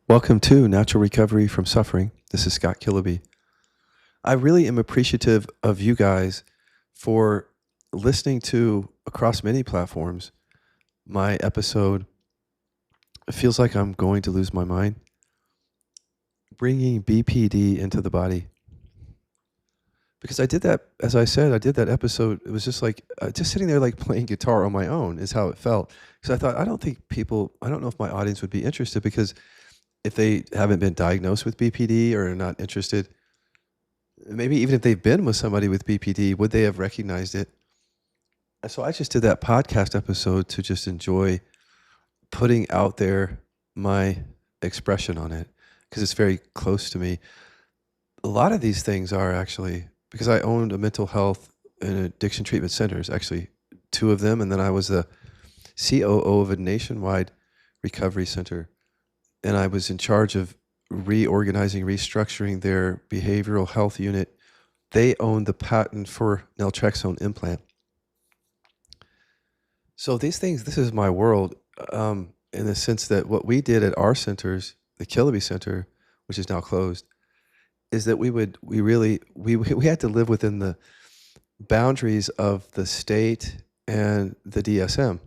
Welcome to Natural Recovery from Suffering. This is Scott Killaby. I really am appreciative of you guys for listening to, across many platforms, my episode, It Feels Like I'm Going to Lose My Mind, bringing BPD into the body. Because I did that, as I said, I did that episode. It was just like, just sitting there like playing guitar on my own is how it felt. Because I thought, I don't know if my audience would be interested, because if they haven't been diagnosed with BPD or are not interested, maybe even if they've been with somebody with BPD, would they have recognized it? And so I just did that podcast episode to just enjoy putting out there my expression on it, because it's very close to me. A lot of these things are actually, because I owned a mental health and addiction treatment centers, actually two of them, and then I was the COO of a nationwide recovery center. And I was in charge of reorganizing, restructuring their behavioral health unit. They owned the patent for naltrexone implant. So these things, this is my world, in the sense that what we did at our centers, the Killaby Center, which is now closed, is that we had to live within the boundaries of the state and the DSM.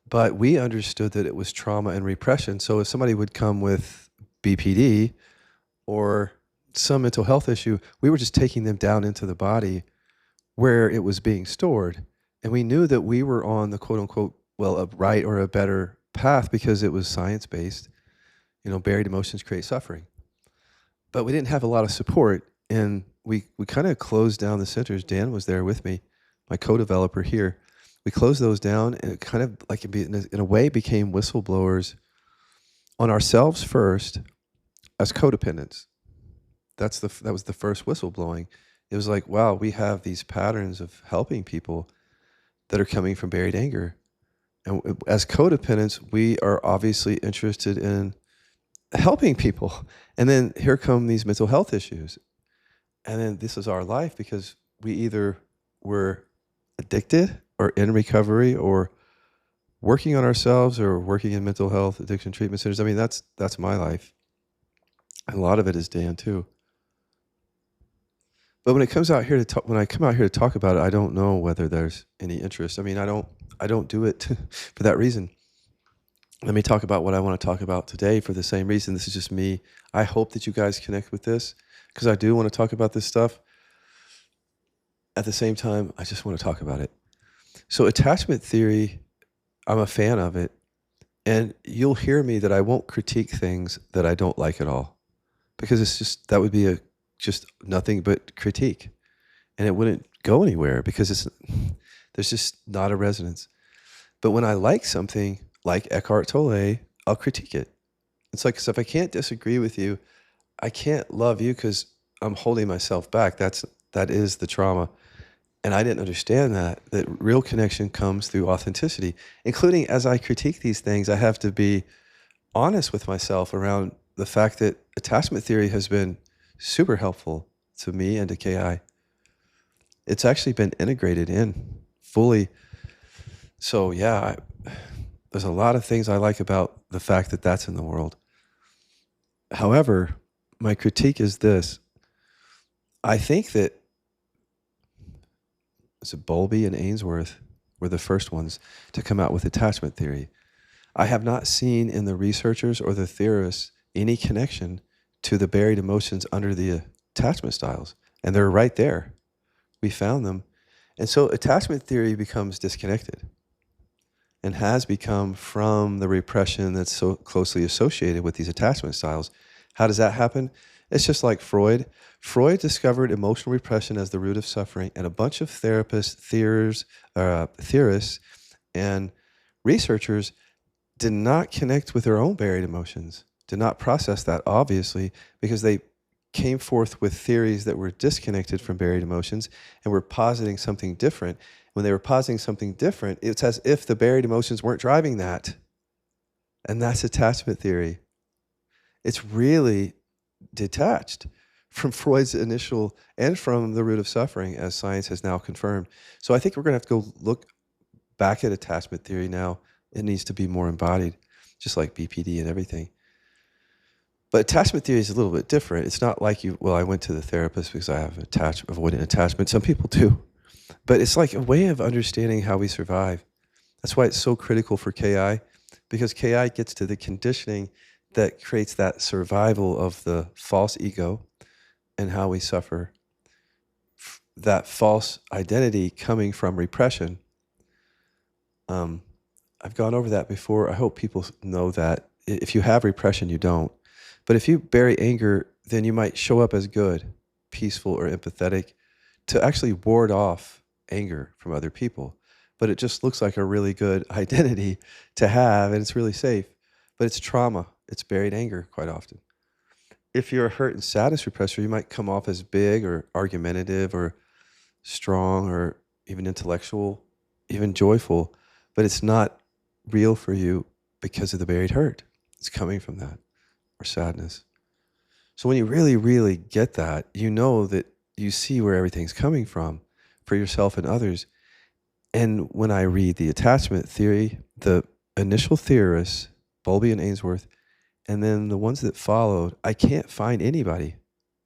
But we understood that it was trauma and repression. So if somebody would come with BPD or some mental health issue, we were just taking them down into the body where it was being stored. And we knew that we were on the quote unquote, well, a right or a better path, because it was science-based. Buried emotions create suffering. But we didn't have a lot of support. And we kind of closed down the centers. Dan was there with me, my co-developer here. We closed those down, and it kind of like in a way became whistleblowers on ourselves first as codependents. That was the first whistleblowing. It was like, wow, we have these patterns of helping people that are coming from buried anger. And as codependents, we are obviously interested in helping people. And then here come these mental health issues. And then this is our life, because we either were addicted or in recovery or working on ourselves or working in mental health addiction treatment centers. I mean, that's my life. And a lot of it is Dan too. But when it comes out here to talk, when I come out here to talk about it, I don't know whether there's any interest. I mean, I don't do it for that reason. Let me talk about what I want to talk about today for the same reason. This is just me. I hope that you guys connect with this, because I do want to talk about this stuff. At the same time, I just want to talk about it. So attachment theory, I'm a fan of it. And you'll hear me that I won't critique things that I don't like at all, because it's just, that would be just nothing but critique. And it wouldn't go anywhere, because there's just not a resonance. But when I like something, like Eckhart Tolle, I'll critique it. It's like, so if I can't disagree with you, I can't love you, because I'm holding myself back. That is the trauma. And I didn't understand that real connection comes through authenticity, including as I critique these things, I have to be honest with myself around the fact that attachment theory has been super helpful to me and to KI. It's actually been integrated in fully. So yeah, there's a lot of things I like about the fact that that's in the world. However, my critique is this. I think that Bowlby and Ainsworth were the first ones to come out with attachment theory. I have not seen in the researchers or the theorists any connection to the buried emotions under the attachment styles. And they're right there. We found them. And so attachment theory becomes disconnected and has become from the repression that's so closely associated with these attachment styles. How does that happen? It's just like Freud. Freud discovered emotional repression as the root of suffering, and a bunch of therapists, theorists, and researchers did not connect with their own buried emotions, did not process that, obviously, because they came forth with theories that were disconnected from buried emotions and were positing something different. When they were positing something different, it's as if the buried emotions weren't driving that. And that's attachment theory. It's really detached from Freud's initial and from the root of suffering, as science has now confirmed. So I think we're going to have to go look back at attachment theory now. It needs to be more embodied, just like BPD and everything. But attachment theory is a little bit different. It's not like I went to the therapist because I have avoidant attachment. Some people do. But it's like a way of understanding how we survive. That's why it's so critical for KI, because KI gets to the conditioning that creates that survival of the false ego and how we suffer that false identity coming from repression. I've gone over that before. I hope people know that. If you have repression, you don't. But if you bury anger, then you might show up as good, peaceful, or empathetic to actually ward off anger from other people. But it just looks like a really good identity to have, and it's really safe. But it's trauma. It's buried anger quite often. If you're a hurt and sadness repressor, you might come off as big or argumentative or strong or even intellectual, even joyful, but it's not real for you because of the buried hurt. It's coming from that, or sadness. So when you really, really get that, you know that you see where everything's coming from for yourself and others. And when I read the attachment theory, the initial theorists, Bowlby and Ainsworth, and then the ones that followed, I can't find anybody,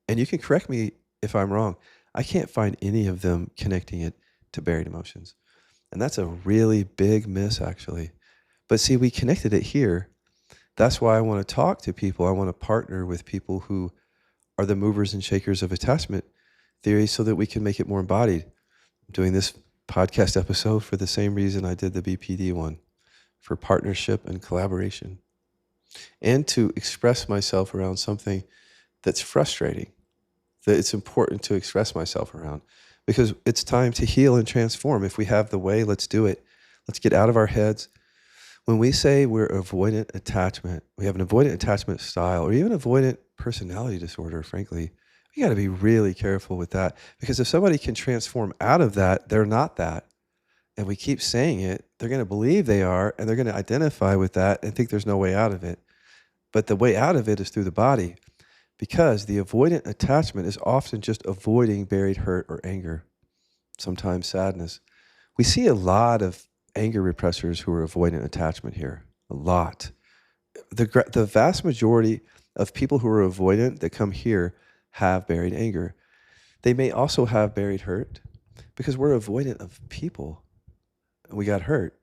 and you can correct me if I'm wrong, I can't find any of them connecting it to buried emotions. And that's a really big miss, actually. But see, we connected it here. That's why I want to talk to people. I want to partner with people who are the movers and shakers of attachment theory so that we can make it more embodied. I'm doing this podcast episode for the same reason I did the BPD one, for partnership and collaboration, and to express myself around something that's frustrating, that it's important to express myself around, because it's time to heal and transform. If we have the way, let's do it. Let's get out of our heads. When we say we're avoidant attachment, we have an avoidant attachment style, or even avoidant personality disorder, frankly, we got to be really careful with that, because if somebody can transform out of that, they're not that. And we keep saying it, they're going to believe they are, and they're going to identify with that and think there's no way out of it. But the way out of it is through the body, because the avoidant attachment is often just avoiding buried hurt or anger, sometimes sadness. We see a lot of anger repressors who are avoidant attachment here, a lot. The vast majority of people who are avoidant that come here have buried anger. They may also have buried hurt, because we're avoidant of people and we got hurt.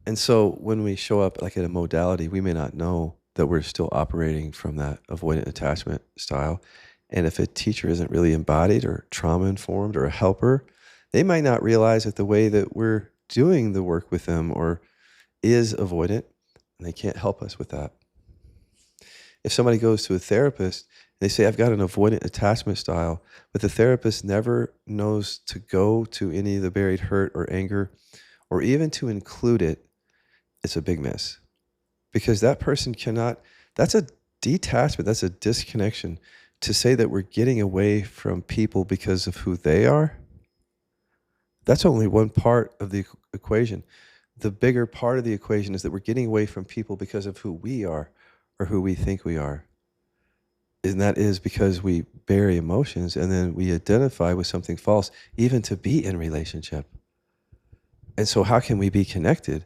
And so when we show up like at a modality, we may not know that we're still operating from that avoidant attachment style. And if a teacher isn't really embodied or trauma informed or a helper, they might not realize that the way that we're doing the work with them or is avoidant, and they can't help us with that. If somebody goes to a therapist, they say, I've got an avoidant attachment style, but the therapist never knows to go to any of the buried hurt or anger, or even to include it, it's a big miss. Because that person cannot, that's a detachment, that's a disconnection. To say that we're getting away from people because of who they are, that's only one part of the equation. The bigger part of the equation is that we're getting away from people because of who we are or who we think we are. And that is because we bury emotions and then we identify with something false, even to be in relationship. And so how can we be connected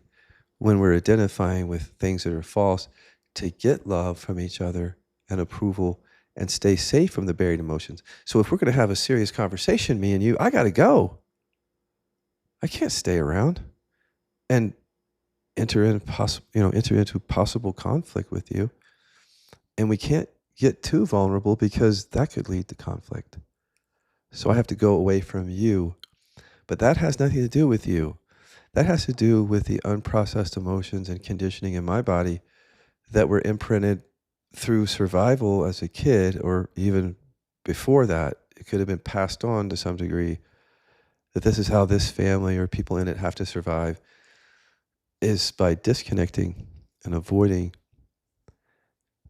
when we're identifying with things that are false, to get love from each other and approval and stay safe from the buried emotions? So if we're going to have a serious conversation, me and you, I got to go. I can't stay around and enter into possible conflict with you. And we can't get too vulnerable because that could lead to conflict. So I have to go away from you. But that has nothing to do with you. That has to do with the unprocessed emotions and conditioning in my body that were imprinted through survival as a kid, or even before that. It could have been passed on to some degree, that this is how this family or people in it have to survive, is by disconnecting and avoiding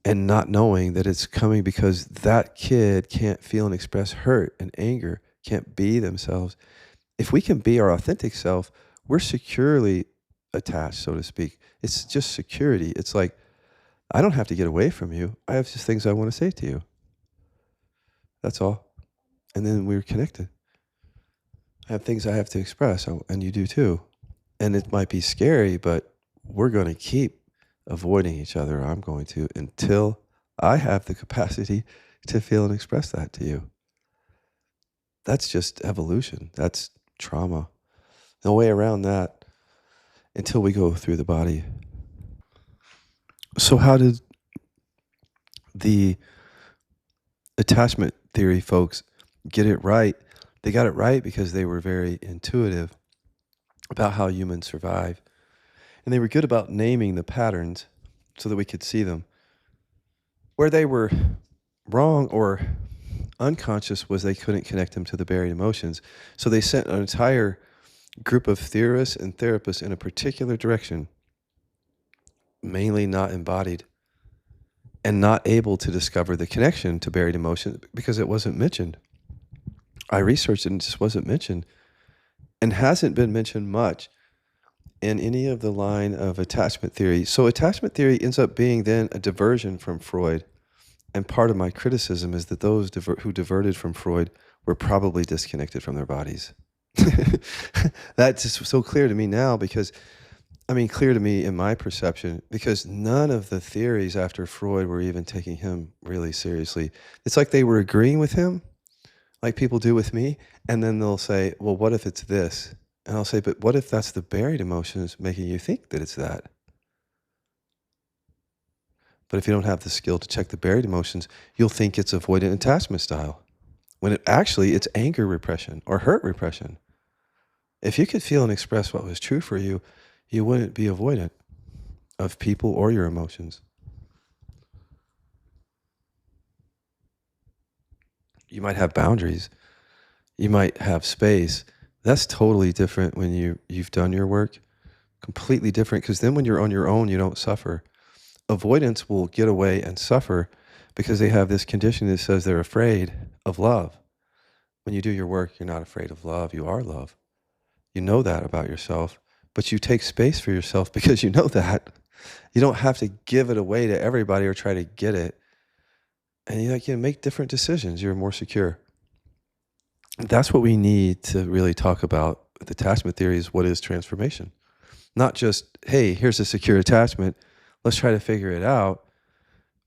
and not knowing that it's coming because that kid can't feel and express hurt and anger, can't be themselves. If we can be our authentic self, we're securely attached, so to speak. It's just security. It's like, I don't have to get away from you. I have just things I want to say to you. That's all. And then we're connected. I have things I have to express, and you do too. And it might be scary, but we're going to keep avoiding each other. I'm going to until I have the capacity to feel and express that to you. That's just evolution. That's trauma. No way around that until we go through the body. So, how did the attachment theory folks get it right? They got it right because they were very intuitive about how humans survive. And they were good about naming the patterns so that we could see them. Where they were wrong or unconscious was they couldn't connect them to the buried emotions. So they sent an entire group of theorists and therapists in a particular direction, mainly not embodied, and not able to discover the connection to buried emotion because it wasn't mentioned. I researched it and it just wasn't mentioned, and hasn't been mentioned much in any of the line of attachment theory. So attachment theory ends up being then a diversion from Freud. And part of my criticism is that those who diverted from Freud were probably disconnected from their bodies. That's just so clear to me now because, clear to me in my perception, because none of the theories after Freud were even taking him really seriously. It's like they were agreeing with him, like people do with me, and then they'll say, well, what if it's this? And I'll say, but what if that's the buried emotions making you think that it's that? But if you don't have the skill to check the buried emotions, you'll think it's avoidant attachment style, when it's anger repression or hurt repression. If you could feel and express what was true for you, you wouldn't be avoidant of people or your emotions. You might have boundaries. You might have space. That's totally different when you've done your work. Completely different, because then when you're on your own, you don't suffer. Avoidance will get away and suffer because they have this condition that says they're afraid of love. When you do your work, you're not afraid of love. You are love. You know that about yourself, but you take space for yourself because you know that. You don't have to give it away to everybody or try to get it. And you can make different decisions. You're more secure. That's what we need to really talk about with attachment theory is what is transformation. Not just, hey, here's a secure attachment. Let's try to figure it out.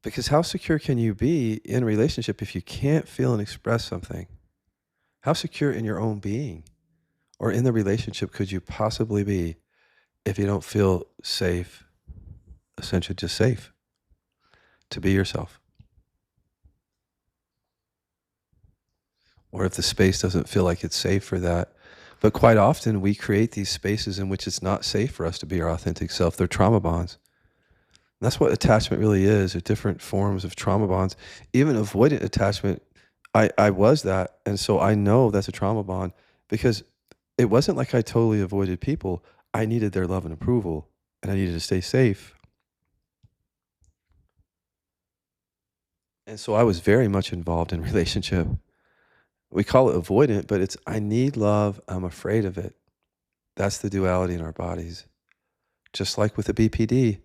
Because how secure can you be in a relationship if you can't feel and express something? How secure in your own being or in the relationship could you possibly be if you don't feel safe, essentially just safe to be yourself? Or if the space doesn't feel like it's safe for that. But quite often we create these spaces in which it's not safe for us to be our authentic self. They're trauma bonds. And that's what attachment really is, are different forms of trauma bonds. Even avoidant attachment, I was that. And so I know that's a trauma bond because it wasn't like I totally avoided people. I needed their love and approval and I needed to stay safe. And so I was very much involved in relationship. We call it avoidant, but it's I need love, I'm afraid of it. That's the duality in our bodies. Just like with the BPD,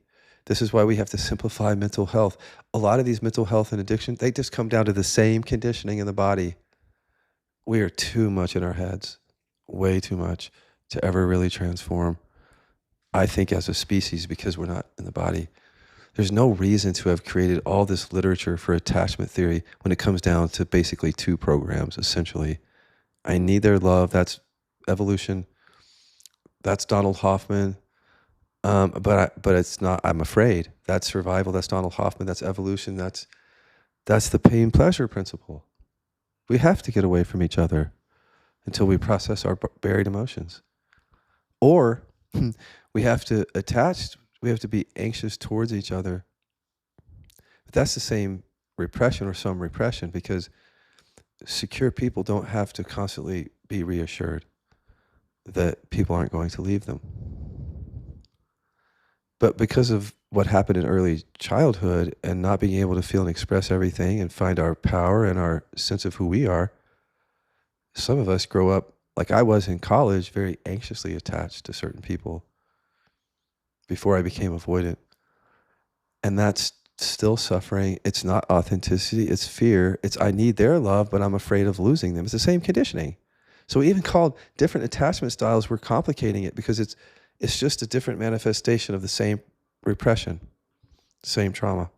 this is why we have to simplify mental health. A lot of these mental health and addiction, they just come down to the same conditioning in the body. We are too much in our heads, way too much to ever really transform, I think, as a species, because we're not in the body. There's no reason to have created all this literature for attachment theory when it comes down to basically two programs, essentially. I need their love. That's evolution. That's Donald Hoffman. But it's not, I'm afraid. That's survival. That's Donald Hoffman. That's evolution. That's the pain pleasure principle. We have to get away from each other until we process our buried emotions. Or we have to be anxious towards each other. But that's the same repression or some repression, because secure people don't have to constantly be reassured that people aren't going to leave them. But because of what happened in early childhood and not being able to feel and express everything and find our power and our sense of who we are, some of us grow up, like I was in college, very anxiously attached to certain people before I became avoidant. And that's still suffering. It's not authenticity, it's fear. It's I need their love, but I'm afraid of losing them. It's the same conditioning. So even called different attachment styles, we're complicating it because it's just a different manifestation of the same repression. same trauma.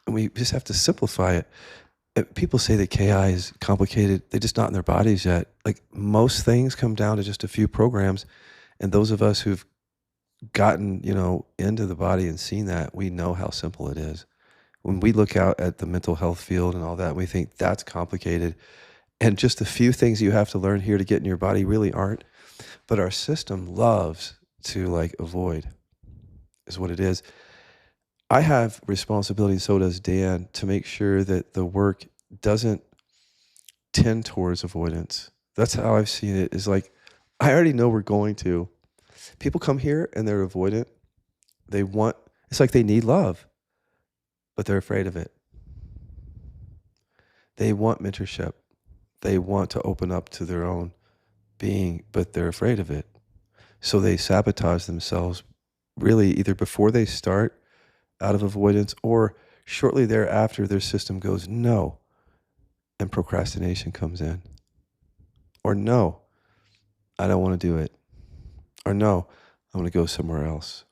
And we just have to simplify it. People say that KI is complicated. They're just not in their bodies yet. Like most things come down to just a few programs. And those of us who've gotten, into the body and seen that, we know how simple it is. When we look out at the mental health field and all that, we think that's complicated. And just a few things you have to learn here to get in your body really aren't. But our system loves to avoid, is what it is. I have responsibility, and so does Dan, to make sure that the work doesn't tend towards avoidance. That's how I've seen it, is like, I already know we're going to. People come here and they're avoidant. It's like they need love, but they're afraid of it. They want mentorship. They want to open up to their own being, but they're afraid of it. So they sabotage themselves really either before they start out of avoidance or shortly thereafter their system goes no, and procrastination comes in. Or no, I don't want to do it. Or no, I want to go somewhere else.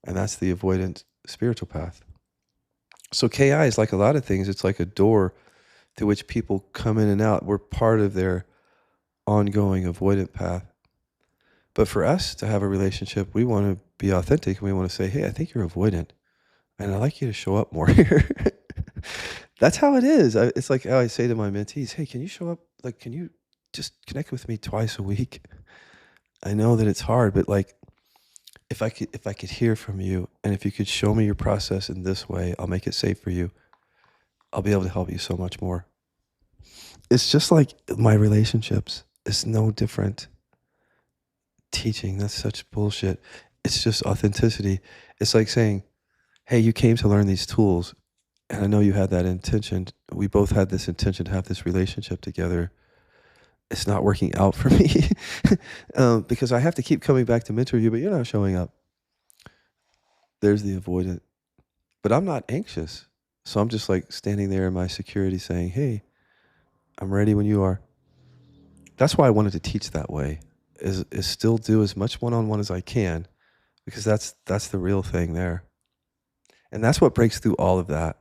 And that's the avoidant spiritual path. So KI is like a lot of things. It's like a door through which people come in and out. We're part of their ongoing avoidant path. But for us to have a relationship, we want to be authentic and we want to say, hey, I think you're avoidant and I'd like you to show up more here. That's how it is. It's like how I say to my mentees, hey, can you show up? Like, can you just connect with me twice a week? I know that it's hard, but if I could hear from you and if you could show me your process in this way, I'll make it safe for you. I'll be able to help you so much more. It's just like my relationships. It's no different. Teaching, that's such bullshit. It's just authenticity. It's like saying, hey, you came to learn these tools and I know you had that intention. We both had this intention to have this relationship together. It's not working out for me because I have to keep coming back to mentor you, but you're not showing up. There's the avoidant. But I'm not anxious. So I'm just like standing there in my security saying, hey, I'm ready when you are. That's why I wanted to teach that way, is still do as much one-on-one as I can, because that's the real thing there. And that's what breaks through all of that.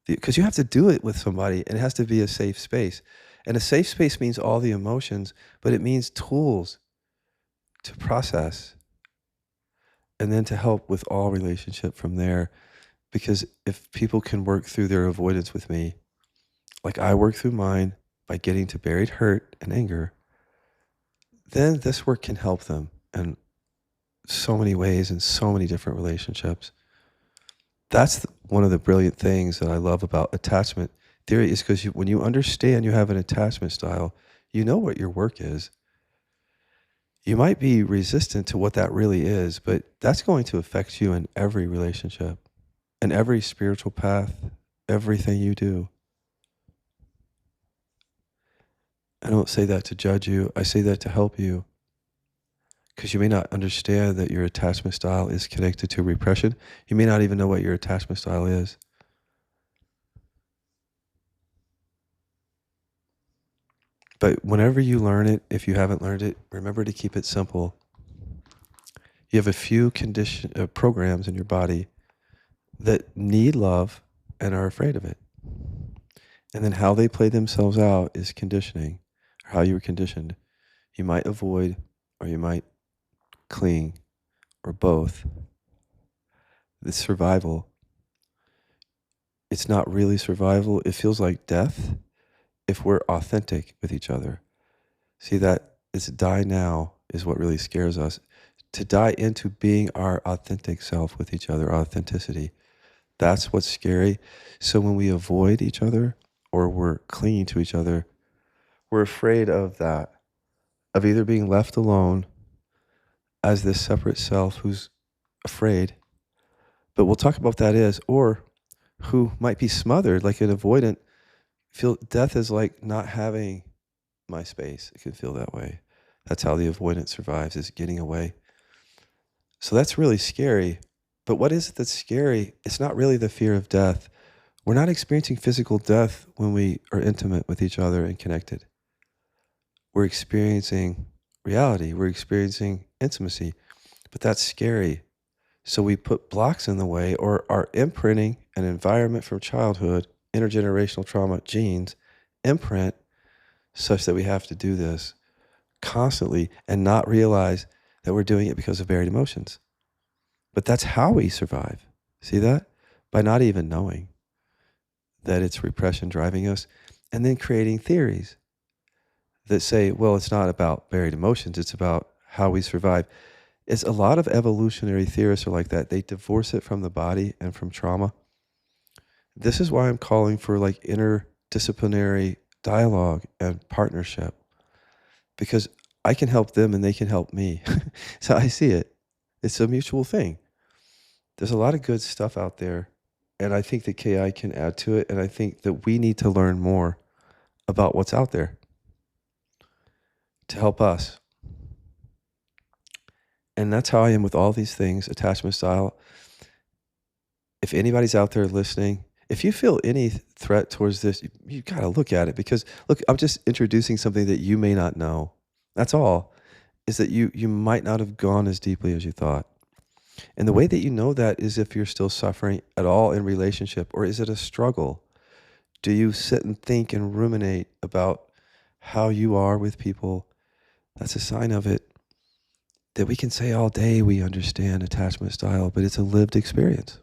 Because you have to do it with somebody and it has to be a safe space. And a safe space means all the emotions, but it means tools to process and then to help with all relationship from there. Because if people can work through their avoidance with me, like I work through mine by getting to buried hurt and anger, then this work can help them in so many ways in so many different relationships. That's one of the brilliant things that I love about attachment theory, is because when you understand you have an attachment style, you know what your work is. You might be resistant to what that really is, but that's going to affect you in every relationship, in every spiritual path, everything you do. I don't say that to judge you. I say that to help you. Because you may not understand that your attachment style is connected to repression. You may not even know what your attachment style is. But whenever you learn it, if you haven't learned it, remember to keep it simple. You have a few programs in your body that need love and are afraid of it. And then how they play themselves out is conditioning, or how you were conditioned. You might avoid, or you might cling, or both. The survival. It's not really survival. It feels like death if we're authentic with each other. See, that it's die now is what really scares us. To die into being our authentic self with each other, authenticity. That's what's scary. So when we avoid each other or we're clinging to each other, we're afraid of that, of either being left alone as this separate self who's afraid, but we'll talk about what that is, or who might be smothered, like an avoidant. Feel death is like not having my space. It can feel that way. That's how the avoidant survives, is getting away. So that's really scary. But what is it that's scary? It's not really the fear of death. We're not experiencing physical death when we are intimate with each other and connected. We're experiencing reality. We're experiencing intimacy. But that's scary So we put blocks in the way, or our imprinting an environment from childhood, intergenerational trauma, genes, imprint such that we have to do this constantly and not realize that we're doing it because of buried emotions. But that's how we survive. See that? By not even knowing that it's repression driving us, and then creating theories that say, well, it's not about buried emotions, it's about how we survive. It's a lot of evolutionary theorists are like that. They divorce it from the body and from trauma. This is why I'm calling for like interdisciplinary dialogue and partnership, because I can help them and they can help me. So I see it. It's a mutual thing. There's a lot of good stuff out there, and I think that KI can add to it, and I think that we need to learn more about what's out there to help us. And that's how I am with all these things, attachment style. If anybody's out there listening, if you feel any threat towards this, you got to look at it, because look, I'm just introducing something that you may not know. That's all, is that you might not have gone as deeply as you thought. And the way that you know that is if you're still suffering at all in relationship, or is it a struggle? Do you sit and think and ruminate about how you are with people? That's a sign of it. That we can say all day we understand attachment style, but it's a lived experience.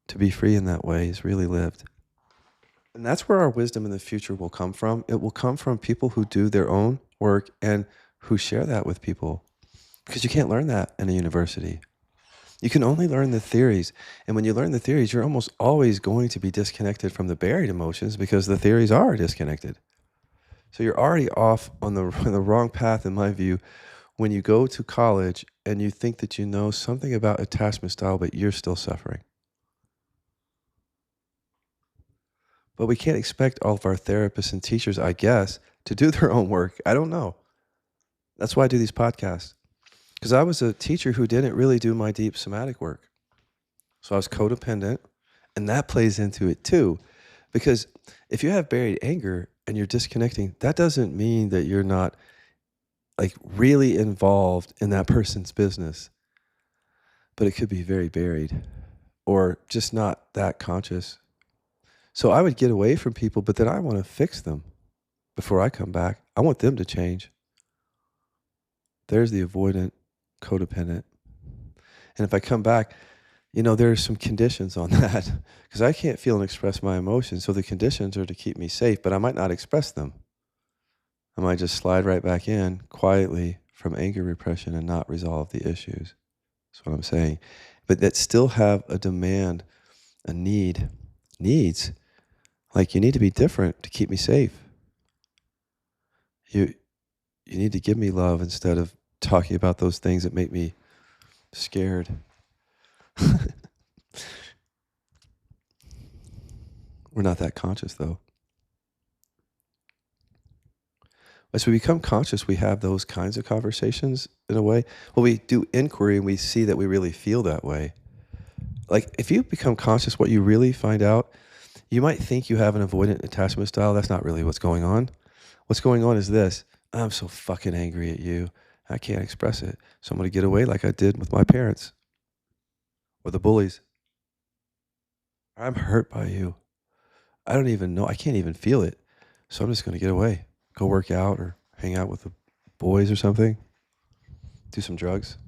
To be free in that way is really lived. And that's where our wisdom in the future will come from. It will come from people who do their own work and who share that with people. Because you can't learn that in a university. You can only learn the theories. And when you learn the theories, you're almost always going to be disconnected from the buried emotions, because the theories are disconnected. So you're already off on the wrong path, in my view, when you go to college and you think that you know something about attachment style, but you're still suffering. But we can't expect all of our therapists and teachers, I guess, to do their own work. I don't know. That's why I do these podcasts. Because I was a teacher who didn't really do my deep somatic work. So I was codependent, and that plays into it too. Because if you have buried anger and you're disconnecting, that doesn't mean that you're not like really involved in that person's business. But it could be very buried, or just not that conscious. So I would get away from people, but then I want to fix them before I come back. I want them to change. There's the avoidant, codependent. And if I come back, there's some conditions on that, because I can't feel and express my emotions. So the conditions are to keep me safe, but I might not express them. I might just slide right back in quietly from anger repression and not resolve the issues. That's what I'm saying. But that still have a demand, a needs. Like, you need to be different to keep me safe. You need to give me love instead of talking about those things that make me scared. We're not that conscious, though. As we become conscious, we have those kinds of conversations in a way. Well, we do inquiry and we see that we really feel that way. Like, if you become conscious, what you really find out, you might think you have an avoidant attachment style. That's not really what's going on. What's going on is this: I'm so fucking angry at you. I can't express it. So I'm going to get away like I did with my parents or the bullies. I'm hurt by you. I don't even know. I can't even feel it. So I'm just going to get away. Go work out or hang out with the boys or something. Do some drugs.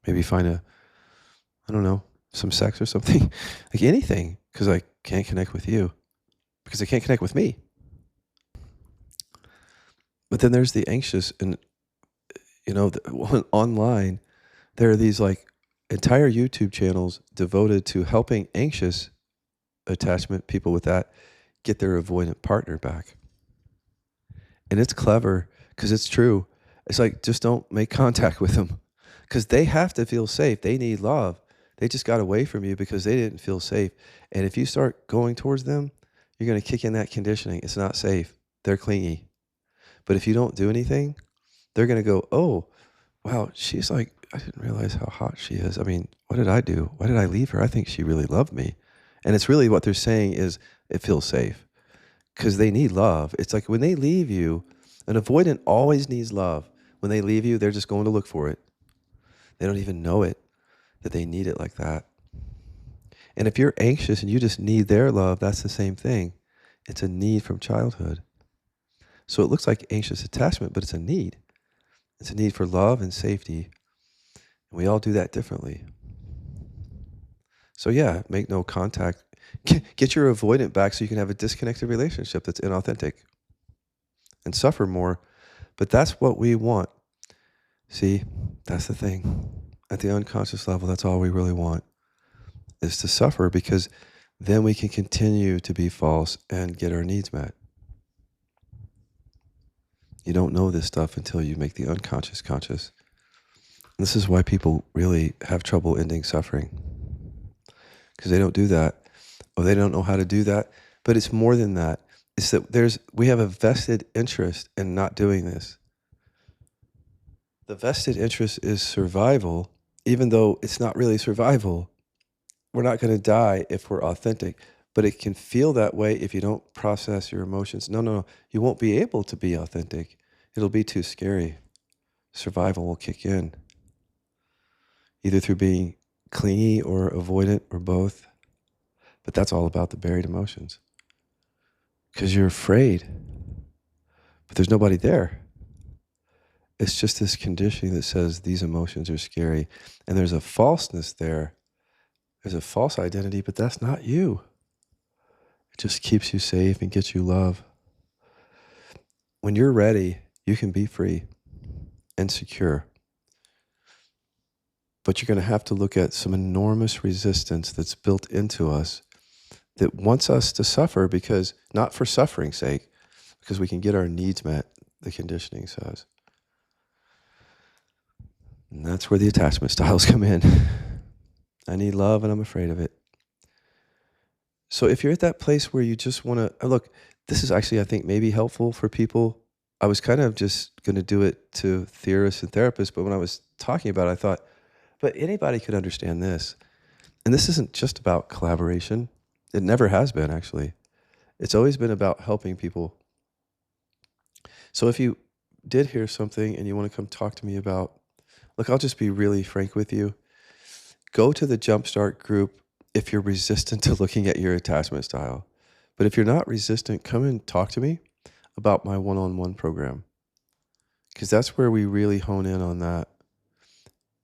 Maybe find some sex or something. Like anything, because I can't connect with you. Because I can't connect with me. But then there's the anxious, and online, there are these like entire YouTube channels devoted to helping anxious attachment people with that get their avoidant partner back. And it's clever because it's true. It's like, just don't make contact with them, because they have to feel safe. They need love. They just got away from you because they didn't feel safe. And if you start going towards them, you're going to kick in that conditioning. It's not safe. They're clingy. But if you don't do anything, they're going to go, oh, wow, she's like, I didn't realize how hot she is. I mean, what did I do? Why did I leave her? I think she really loved me. And it's really what they're saying is it feels safe, because they need love. It's like when they leave you, an avoidant always needs love. When they leave you, they're just going to look for it. They don't even know it. that they need it like that. And if you're anxious and you just need their love, that's the same thing. It's a need from childhood. So it looks like anxious attachment, but it's a need. It's a need for love and safety. And we all do that differently. So yeah, make no contact. Get your avoidant back so you can have a disconnected relationship that's inauthentic and suffer more. But that's what we want. See, that's the thing. At the unconscious level, that's all we really want, is to suffer, because then we can continue to be false and get our needs met. You don't know this stuff until you make the unconscious conscious. And this is why people really have trouble ending suffering, because they don't do that, or they don't know how to do that. But it's more than that. It's that we have a vested interest in not doing this. The vested interest is survival, even though it's not really survival. We're not going to die if we're authentic, but it can feel that way if you don't process your emotions. No. You won't be able to be authentic. It'll be too scary. Survival will kick in, either through being clingy or avoidant or both. But that's all about the buried emotions, because you're afraid, but there's nobody there. It's just this conditioning that says these emotions are scary, and there's a falseness there. There's a false identity, but that's not you. It just keeps you safe and gets you love. When you're ready, you can be free and secure. But you're going to have to look at some enormous resistance that's built into us that wants us to suffer, because not for suffering's sake, because we can get our needs met, the conditioning says. And that's where the attachment styles come in. I need love and I'm afraid of it. So if you're at that place where you just want to, look, this is actually, I think, maybe helpful for people. I was kind of just going to do it to theorists and therapists, but when I was talking about it, I thought, but anybody could understand this. And this isn't just about collaboration. It never has been, actually. It's always been about helping people. So if you did hear something and you want to come talk to me about, look, I'll just be really frank with you. Go to the Jumpstart group if you're resistant to looking at your attachment style. But if you're not resistant, come and talk to me about my one-on-one program, because that's where we really hone in on that.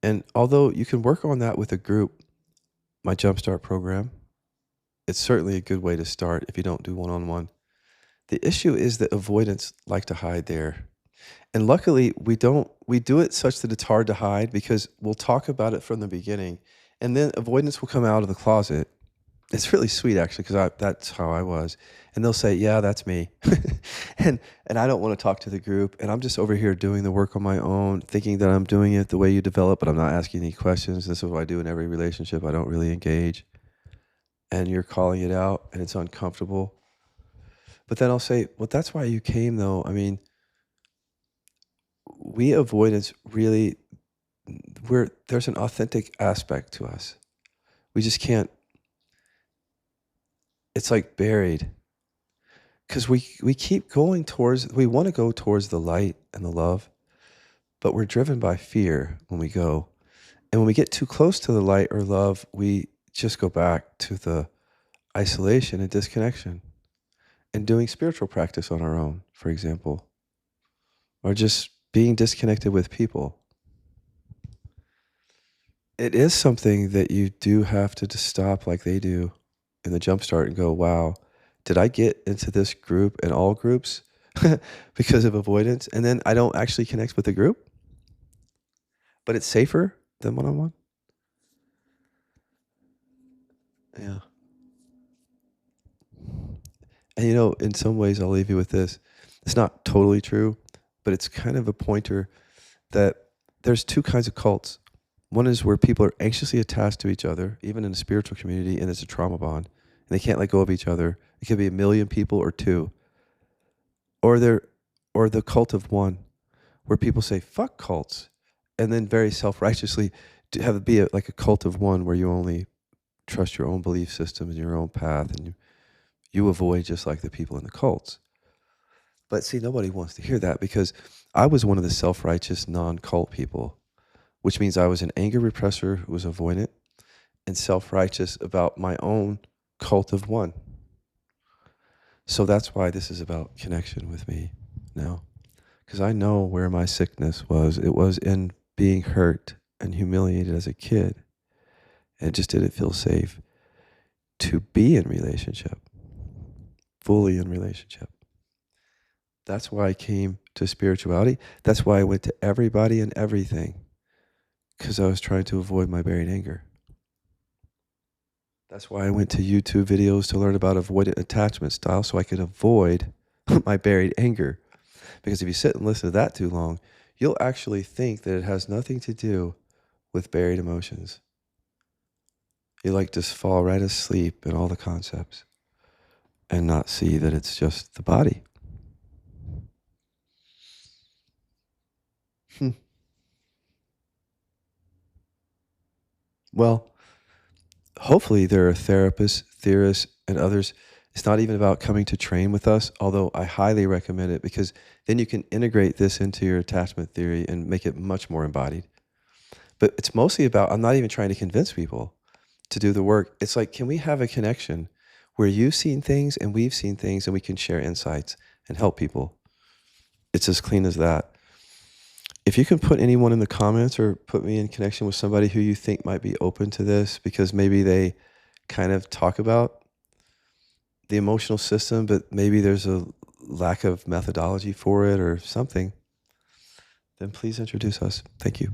And although you can work on that with a group, my Jumpstart program, it's certainly a good way to start if you don't do one-on-one. The issue is that avoidants like to hide there. And luckily, we do it such that it's hard to hide, because we'll talk about it from the beginning, and then avoidance will come out of the closet. It's really sweet, actually, because that's how I was. And they'll say, yeah, that's me. and I don't want to talk to the group, and I'm just over here doing the work on my own, thinking that I'm doing it the way you develop, but I'm not asking any questions. This is what I do in every relationship. I don't really engage. And you're calling it out, and it's uncomfortable. But then I'll say, well, that's why you came, though. I mean, we avoidants really, there's an authentic aspect to us. We just can't, it's like buried, because we keep going we want to go towards the light and the love, but we're driven by fear when we go. And when we get too close to the light or love, we just go back to the isolation and disconnection and doing spiritual practice on our own, for example, or just being disconnected with people. It is something that you do have to just stop, like they do in the Jumpstart, and go, wow, did I get into this group and all groups because of avoidance? And then I don't actually connect with the group, but it's safer than one-on-one. Yeah. And in some ways, I'll leave you with this. It's not totally true, but it's kind of a pointer that there's two kinds of cults. One is where people are anxiously attached to each other, even in a spiritual community, and it's a trauma bond, and they can't let go of each other. It could be 1 million people or 2. Or the cult of one, where people say, fuck cults, and then very self-righteously have it be like a cult of one, where you only trust your own belief system and your own path, and you avoid just like the people in the cults. But see, nobody wants to hear that, because I was one of the self-righteous non-cult people. which means I was an anger repressor who was avoidant and self-righteous about my own cult of one. So that's why this is about connection with me now, because I know where my sickness was. It was in being hurt and humiliated as a kid. And it just didn't feel safe to be in relationship, fully in relationship. That's why I came to spirituality. That's why I went to everybody and everything, because I was trying to avoid my buried anger. That's why I went to YouTube videos to learn about avoidant attachment style so I could avoid my buried anger. Because if you sit and listen to that too long, you'll actually think that it has nothing to do with buried emotions. You like just fall right asleep in all the concepts and not see that it's just the body. Well, hopefully there are therapists, theorists, and others. It's not even about coming to train with us, although I highly recommend it, because then you can integrate this into your attachment theory and make it much more embodied. But it's mostly about, I'm not even trying to convince people to do the work. It's like, can we have a connection where you've seen things and we've seen things and we can share insights and help people? It's as clean as that. If you can put anyone in the comments or put me in connection with somebody who you think might be open to this, because maybe they kind of talk about the emotional system, but maybe there's a lack of methodology for it or something, then please introduce us. Thank you.